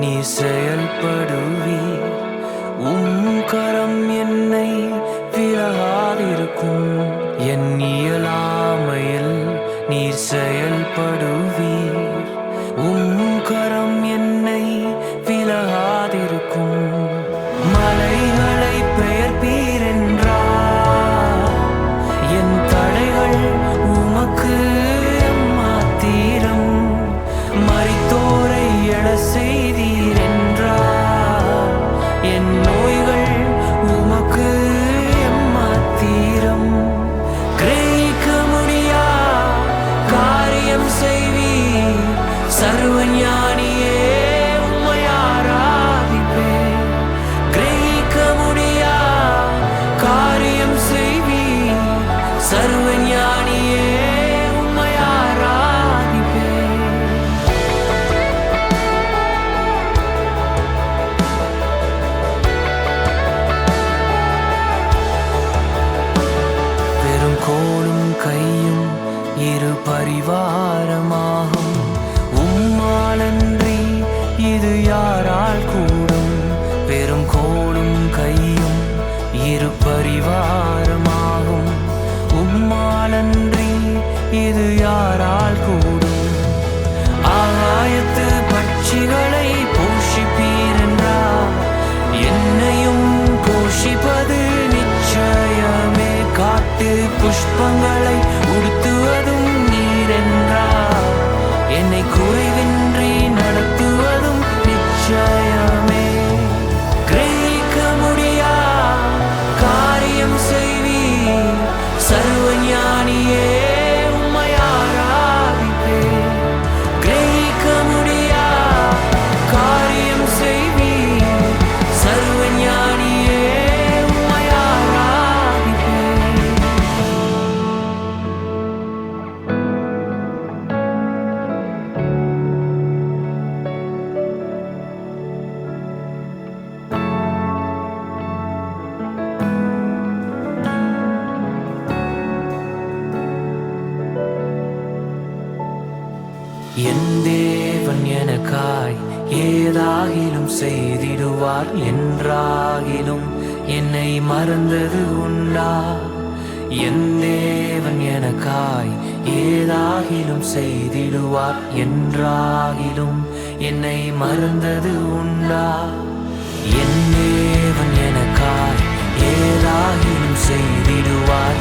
நீ செயல்படுவீர். கரம் என்னை விலகாதிருக்கும். என் இயலாமையில் நீர் செயல்படுவீர். கரம் என்னை விலகாதிருக்கும். மலைகளை பெயர்ப்பீர் என்றார். என் தடைகள் உமக்கு மாத்திரம். மரித்தோரை எழ செய்தீர் என்றார். என் நோய்கள் உமக்கு மாத்திரம். கிரகிக்க முடியா காரியம் செய்வீர். சர்வஞானியே உம்மை ஆராதிப்பேன். கிரகிக்க முடியா காரியம் செய்வீர். சர்வஞானியே உம்மை ஆராதிப்பேன். பெரும் கோலும் கையும் இரு பரிவாரமாகும். உம்மாலன்றி இது யாரால் கூடும்? பெரும் கோலும் கையும் இரு பரிவாரமாகும். உம்மாலன்றி இது யாரால் கூடும்? ஆகாயத்து பட்சிகளை போஷிப்பீர் என்றார். என்னையும் போஷிப்பது நிச்சயமே. காட்டு புஷ்பங்களை உடுத்துவதும் நீர் என்றார். என்னை குறைவின்றி நடத்துவதும் நிச்சயமே. கிரகிக்க முடியா காரியம் செய்வீர். சர்வஞானியே உம்மை ஆராதிப்பேன். கிரகிக்க முடியா காரியம் செய்வீர். சர்வஞானியே உம்மை ஆராதிப்பேன். என் தேவன் எனக்காய் ஏதாகிலும் செய்திடுவார். என்றாகிலும் என்னை மறந்தது உண்டா? என் தேவன் எனக்காய் ஏதாகிலும் செய்திடுவார். என்றாகிலும் என்னை மறந்தது உண்டா? என் தேவன் எனக்காய் ஏதாகிலும் செய்திடுவார்.